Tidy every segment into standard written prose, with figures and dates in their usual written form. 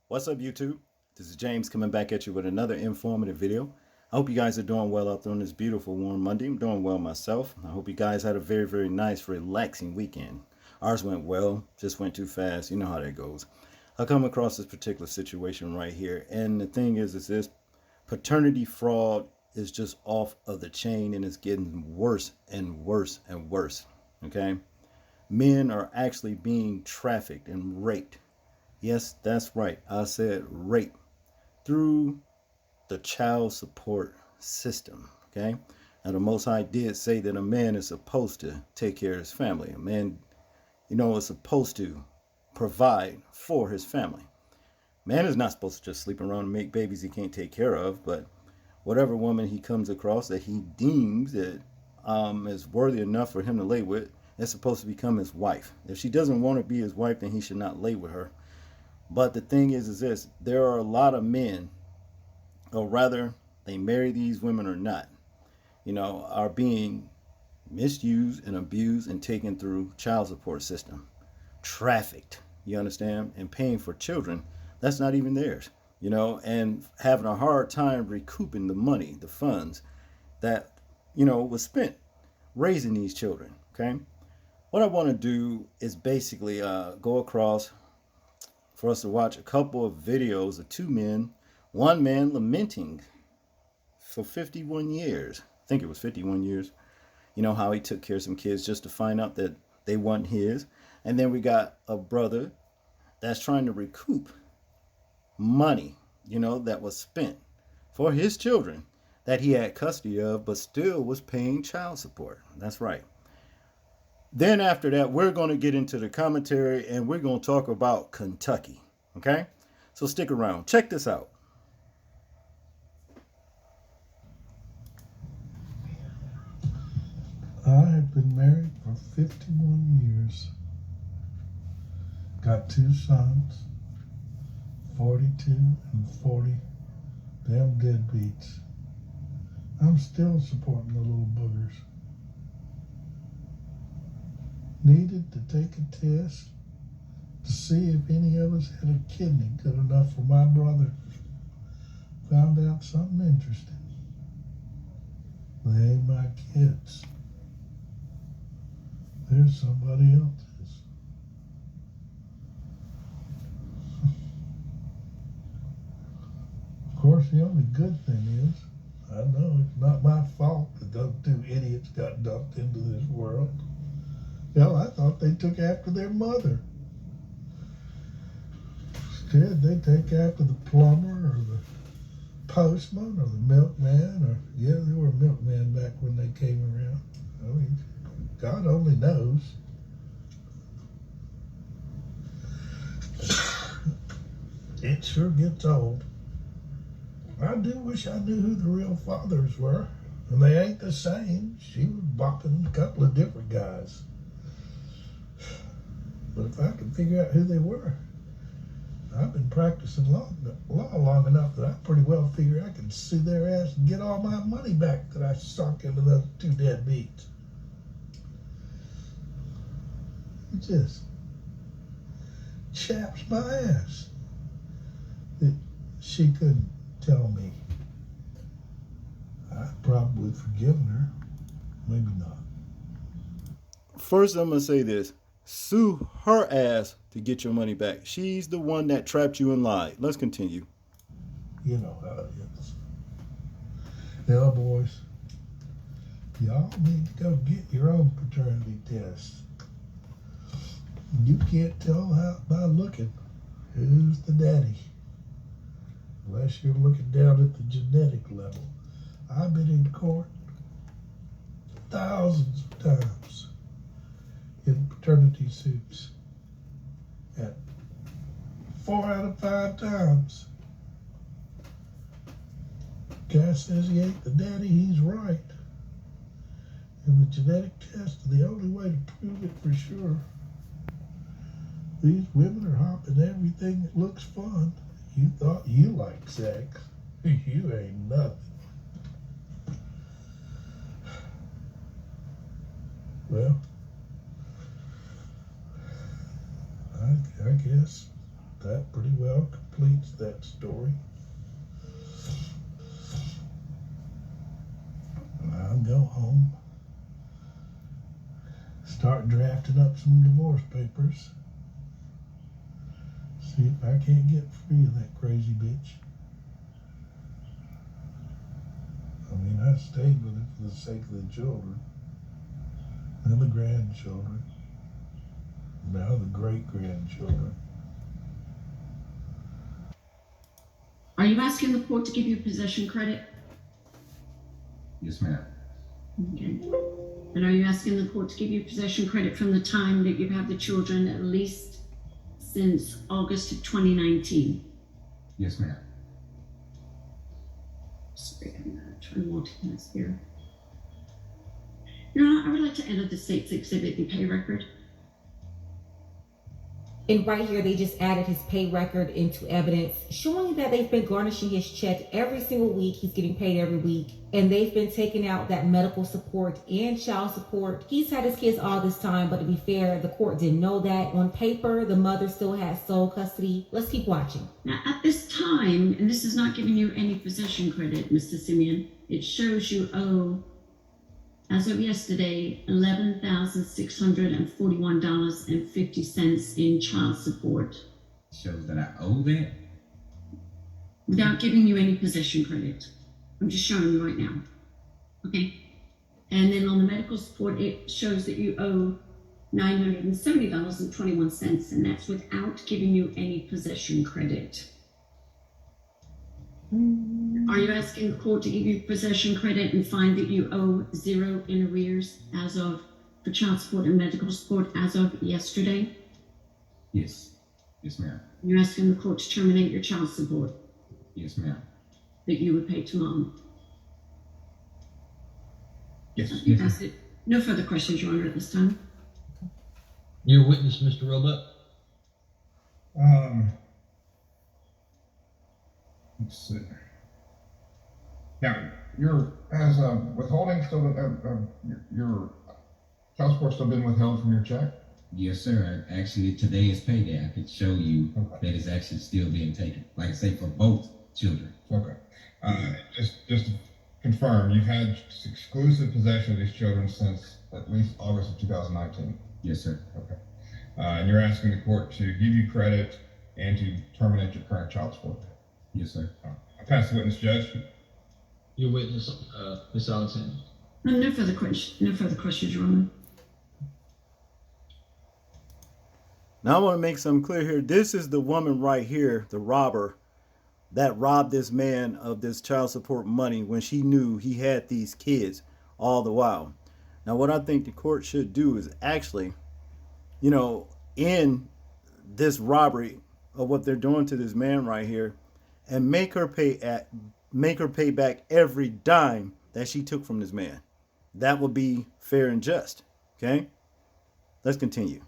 What's up, YouTube? This is James coming back at you with another informative video. I hope you guys are doing well out there on this beautiful warm Monday. I'm doing well myself. I hope you guys had a very nice, relaxing weekend. Ours went well, just went too fast. You know how that goes. I come across this particular situation right here, and the thing is this paternity fraud is just off of the chain, and it's getting worse and worse and worse. Okay, men are actually being trafficked and raped. Yes, that's right. I said rape through the child support system. Okay. Now, the Most High did say that a man is supposed to take care of his family. A man, is supposed to provide for his family. Man is not supposed to just sleep around and make babies he can't take care of, but whatever woman he comes across that he deems that is worthy enough for him to lay with is supposed to become his wife. If she doesn't want to be his wife, then he should not lay with her. But the thing is this: there are a lot of men, or rather, they marry these women or not, are being misused and abused and taken through child support system, trafficked. You understand? And paying for children that's not even theirs. And having a hard time recouping the money, the funds that was spent raising these children. Okay, what I want to do is basically go across for us to watch a couple of videos of two men, one man lamenting for 51 years. I think it was 51 years. How he took care of some kids just to find out that they weren't his. And then we got a brother that's trying to recoup money, that was spent for his children that he had custody of, but still was paying child support. That's right. Then after that, we're going to get into the commentary and we're going to talk about Kentucky. Okay? So stick around. Check this out. I have been married for 51 years. Got two sons, 42 and 40. Them deadbeats. I'm still supporting the little boogers. Needed to take a test to see if any of us had a kidney good enough for my brother. Found out something interesting. They ain't my kids. There's somebody else's. Of course, the only good thing is, I know it's not my fault that those two idiots got dumped into this world. Hell, I thought they took after their mother. Instead, they take after the plumber or the postman or the milkman, or, yeah, they were milkmen back when they came around. I mean, God only knows. It sure gets old. I do wish I knew who the real fathers were, and they ain't the same. She was bopping a couple of different guys. But if I could figure out who they were, I've been practicing law long enough that I pretty well figure I can sue their ass and get all my money back that I sunk into those two deadbeats. It just chaps my ass that she couldn't tell me. I'd probably forgiven her, maybe not. First, I'm going to say this. Sue her ass to get your money back. She's the one that trapped you and lied. Let's continue. You know how it is. Now, boys, y'all need to go get your own paternity test. You can't tell by looking who's the daddy, unless you're looking down at the genetic level. I've been in court thousands of times in paternity suits, and 4 out of 5 times, guy says he ain't the daddy, he's right. And the genetic test is the only way to prove it for sure. These women are hopping everything that looks fun. You thought you liked sex. You ain't nothing. Well, I guess that pretty well completes completes that story. I'll go home, start drafting up some divorce papers, see if I can't get free of that crazy bitch. I mean, I stayed with it for the sake of the children and the grandchildren, now the great-grandchildren. Are you asking the court to give you possession credit? Yes, ma'am. Okay. And are you asking the court to give you possession credit from the time that you've had the children, at least since August of 2019? Yes, ma'am. Sorry, I'm trying to multitask here. Your Honor, I would like to enter the state's exhibit, the pay record. And right here, they just added his pay record into evidence, showing that they've been garnishing his check every single week. He's getting paid every week. And they've been taking out that medical support and child support. He's had his kids all this time, but to be fair, the court didn't know that. On paper, the mother still has sole custody. Let's keep watching. Now, at this time, and this is not giving you any possession credit, Mr. Simeon, it shows you owe, as of yesterday, $11,641.50 in child support, Shows that I owe that? without giving you any possession credit. I'm just showing you right now. Okay? And then on the medical support, it shows that you owe $970.21, and that's without giving you any possession credit. Are you asking the court to give you possession credit and find that you owe zero in arrears as of, for child support and medical support as of yesterday? Yes. Yes, ma'am. You're asking the court to terminate your child support Yes, ma'am. that you would pay to mom? Yes. I think that's it. No further questions, Your Honor, at this time. Your witness, Mr. Roebuck. Let's see. Now, has withholding still, your child support still been withheld from your check? Yes, sir. Actually, today is payday. I could show you Okay. that it's actually still being taken. Like I say, for both children. Okay. Just to confirm, you've had exclusive possession of these children since at least August of 2019. Yes, sir. Okay. And you're asking the court to give you credit and to terminate your current child support. Yes, sir. I pass the witness, Judge. Your witness, Ms. Alexander. No further questions, Your Honor. Now I want to make something clear here. This is the woman right here, the robber, that robbed this man of this child support money when she knew he had these kids all the while. Now what I think the court should do is actually, end this robbery of what they're doing to this man right here, and make her pay back every dime that she took from this man. That would be fair and just. Okay? Let's continue.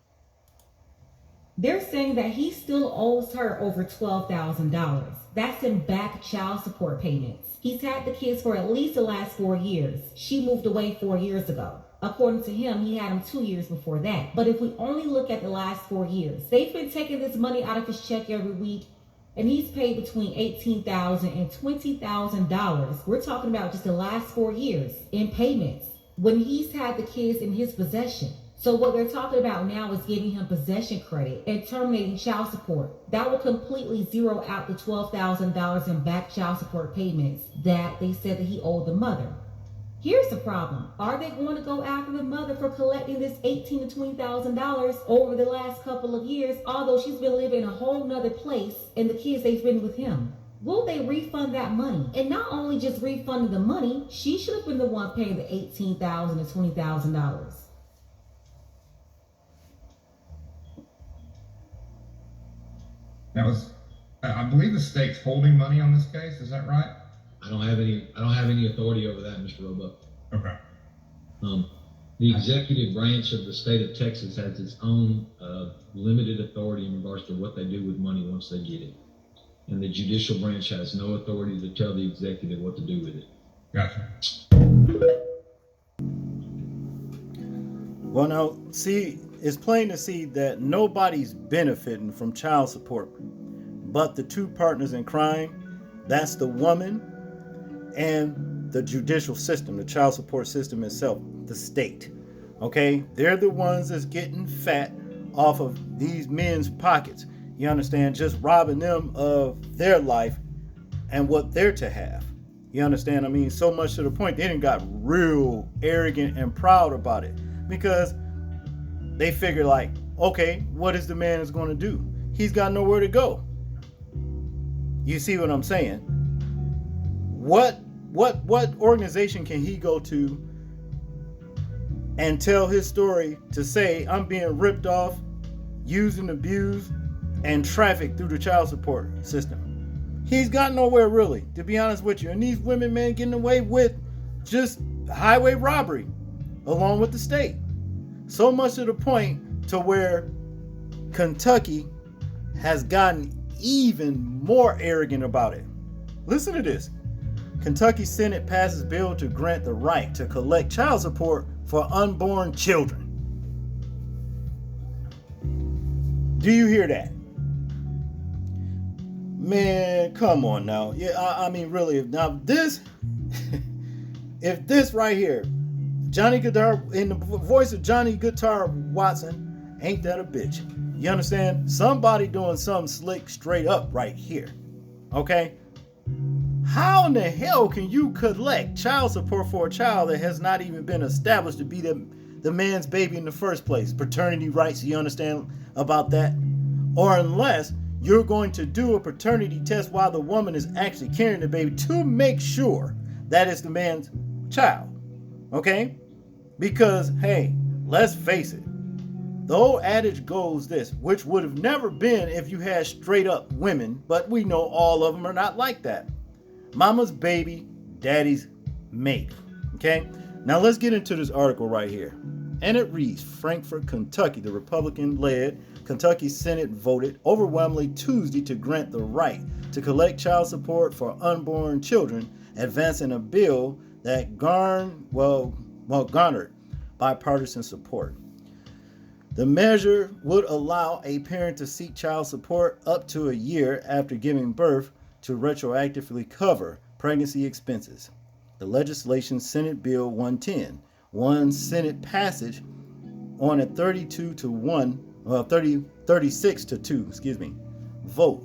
They're saying that he still owes her over $12,000. That's in back child support payments. He's had the kids for at least the last 4 years. She moved away 4 years ago. According to him, he had them 2 years before that. But if we only look at the last 4 years, they've been taking this money out of his check every week, and he's paid between $18,000 and $20,000. We're talking about just the last 4 years in payments when he's had the kids in his possession. So what they're talking about now is giving him possession credit and terminating child support. That will completely zero out the $12,000 in back child support payments that they said that he owed the mother. Here's the problem. Are they going to go after the mother for collecting this $18,000 to $20,000 over the last couple of years, although she's been living in a whole nother place and the kids they've been with him? Will they refund that money? And not only just refunding the money, she should have been the one paying the $18,000 to $20,000. Now, I believe the state's holding money on this case. Is that right? I don't have any authority over that, Mr. Roebuck. Okay. The executive branch of the state of Texas has its own limited authority in regards to what they do with money once they get it. And the judicial branch has no authority to tell the executive what to do with it. Gotcha. Well, now, see, it's plain to see that nobody's benefiting from child support. but the two partners in crime, that's the woman and the judicial system, the child support system itself, the state. Okay? They're the ones that's getting fat off of these men's pockets. You understand? Just robbing them of their life and what they're to have. You understand? I mean, so much to the point they didn't got real arrogant and proud about it because they figure like, okay, what is the man is going to do? He's got nowhere to go. You see what I'm saying? What organization can he go to and tell his story to say I'm being ripped off, used and abused, and trafficked through the child support system? He's got nowhere really, to be honest with you. And these women, man, getting away with just highway robbery along with the state. So much to the point to where Kentucky has gotten even more arrogant about it. Listen to this. Kentucky Senate passes bill to grant the right to collect child support for unborn children. Do you hear that? Man, come on now. Yeah, I mean, really. Now, this, if this right here, Johnny Guitar, in the voice of Johnny Guitar Watson, ain't that a bitch? You understand? Somebody doing something slick straight up right here. Okay? How in the hell can you collect child support for a child that has not even been established to be the man's baby in the first place? Paternity rights, you understand about that? Or unless you're going to do a paternity test while the woman is actually carrying the baby to make sure that it's the man's child. Okay? Because, hey, let's face it. The old adage goes this, which would have never been if you had straight up women, but we know all of them are not like that. Mama's baby, daddy's mate. Okay? Now let's get into this article right here. And it reads, Frankfort, Kentucky, the Republican-led Kentucky Senate voted overwhelmingly Tuesday to grant the right to collect child support for unborn children, advancing a bill that garnered bipartisan support. The measure would allow a parent to seek child support up to a year after giving birth to retroactively cover pregnancy expenses. The legislation, Senate Bill 110, won Senate passage on a 36 to 2, vote.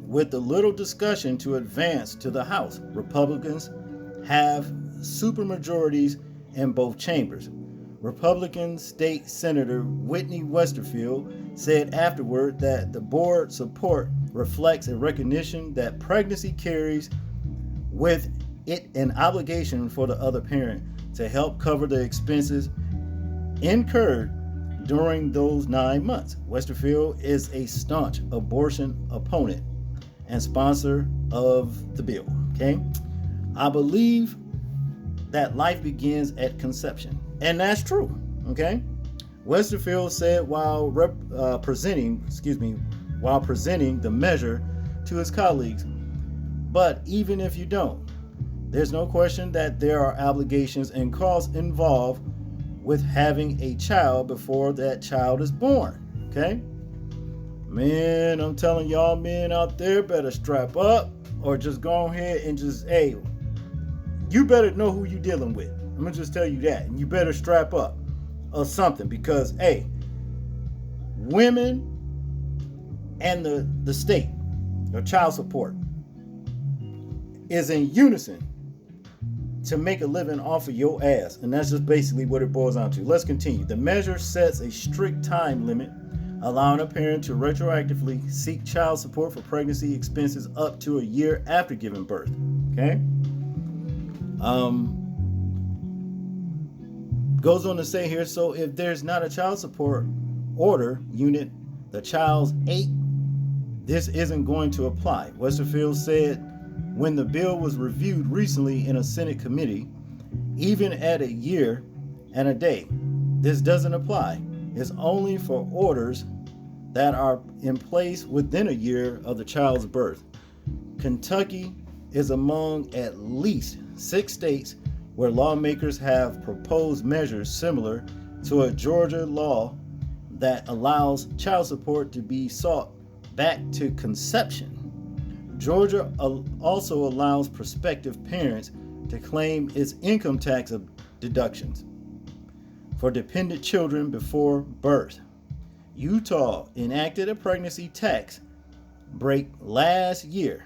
With a little discussion to advance to the House, Republicans have supermajorities in both chambers. Republican State Senator Whitney Westerfield said afterward that the board support reflects a recognition that pregnancy carries with it an obligation for the other parent to help cover the expenses incurred during those 9 months. Westerfield is a staunch abortion opponent and sponsor of the bill. Okay, I believe that life begins at conception, and that's true. Okay, Westerfield said while presenting the measure to his colleagues. But even if you don't, there's no question that there are obligations and costs involved with having a child before that child is born. Okay? Man, I'm telling y'all men out there, better strap up or just go ahead and just, hey, you better know who you're dealing with. I'm going to just tell you that. And you better strap up or something because, hey, women and the state, or child support, is in unison to make a living off of your ass. And that's just basically what it boils down to. Let's continue. The measure sets a strict time limit, allowing a parent to retroactively seek child support for pregnancy expenses up to a year after giving birth. Okay? Goes on to say here, so if there's not a child support order unit, the child's age, this isn't going to apply. Westerfield said when the bill was reviewed recently in a Senate committee, even at a year and a day, this doesn't apply. It's only for orders that are in place within a year of the child's birth. Kentucky is among at least 6 states where lawmakers have proposed measures similar to a Georgia law that allows child support to be sought back to conception. Georgia also allows prospective parents to claim its income tax deductions for dependent children before birth. Utah enacted a pregnancy tax break last year.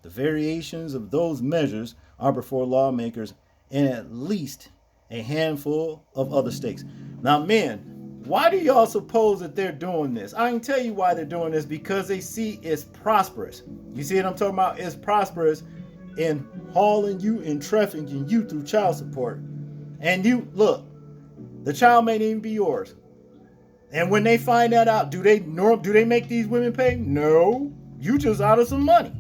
The variations of those measures are before lawmakers in at least a handful of other states. Now, men, why do y'all suppose that they're doing this? I can tell you why they're doing this, because they see it's prosperous. You see what I'm talking about? It's prosperous in hauling you and trafficking you through child support. And you, look, the child may not even be yours. And when they find that out, do they make these women pay? No. You just out of some money.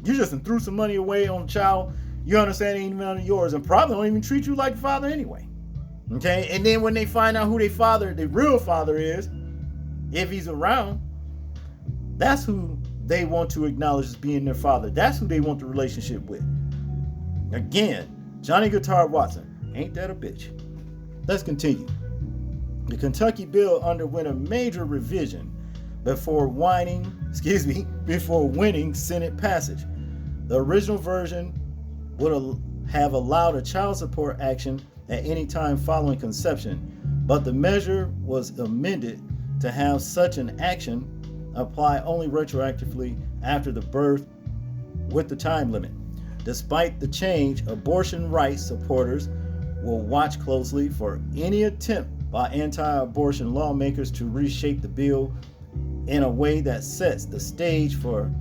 You just threw some money away on a child you understand ain't even under yours, and probably don't even treat you like father anyway. Okay? And then when they find out who their father, the real father is, if he's around, that's who they want to acknowledge as being their father. That's who they want the relationship with. Again, Johnny Guitar Watson, ain't that a bitch? Let's continue. The Kentucky bill underwent a major revision before winning Senate passage. The original version would have allowed a child support action at any time following conception, but the measure was amended to have such an action apply only retroactively after the birth with the time limit. Despite the change, abortion rights supporters will watch closely for any attempt by anti-abortion lawmakers to reshape the bill in a way that sets the stage for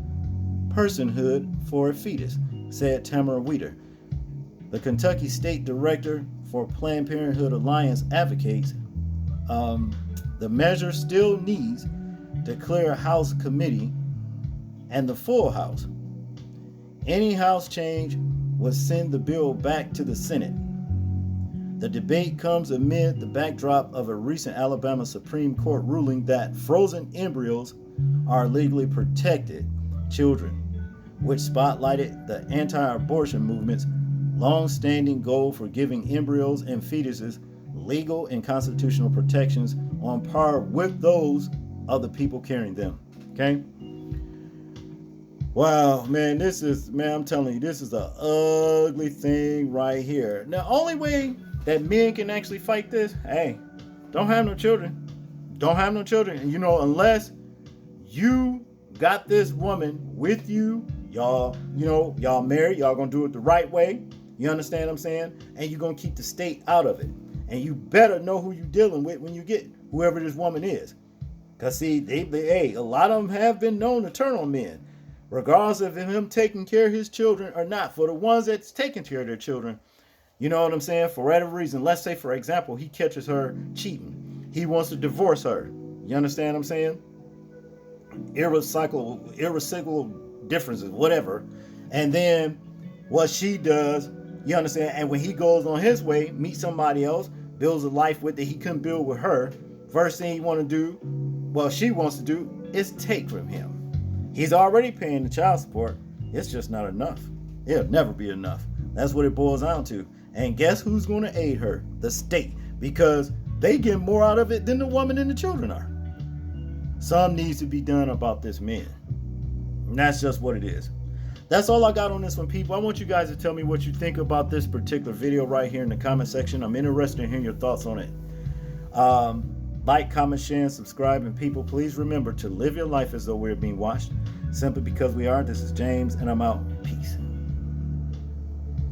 personhood for a fetus, said Tamara Weeder. The Kentucky State Director for Planned Parenthood Alliance advocates the measure still needs to clear a House committee and the full House. Any House change would send the bill back to the Senate. The debate comes amid the backdrop of a recent Alabama Supreme Court ruling that frozen embryos are legally protected children, which spotlighted the anti-abortion movement's long-standing goal for giving embryos and fetuses legal and constitutional protections on par with those of the people carrying them. Okay? Wow, man, I'm telling you, this is an ugly thing right here. The only way that men can actually fight this, hey, don't have no children. Don't have no children. And unless you got this woman with you, y'all married, y'all gonna do it the right way. You understand what I'm saying? And you're gonna keep the state out of it. And you better know who you're dealing with when you get whoever this woman is. Because see, a lot of them have been known to turn on men, regardless of him taking care of his children or not. For the ones that's taking care of their children, you know what I'm saying? For whatever reason, let's say, for example, he catches her cheating. He wants to divorce her. You understand what I'm saying? Irreconcilable differences, whatever. And then what she does, you understand? And when he goes on his way, meets somebody else, builds a life with that he couldn't build with her. First thing she wants to do is take from him. He's already paying the child support. It's just not enough. It'll never be enough. That's what it boils down to. And guess who's going to aid her? The state. Because they get more out of it than the woman and the children are. Something needs to be done about this man. And that's just what it is. That's all I got on this one, people. I want you guys to tell me what you think about this particular video right here in the comment section. I'm interested in hearing your thoughts on it. Like, comment, share, and subscribe. And people, please remember to live your life as though we're being watched. Simply because we are. This is James, and I'm out.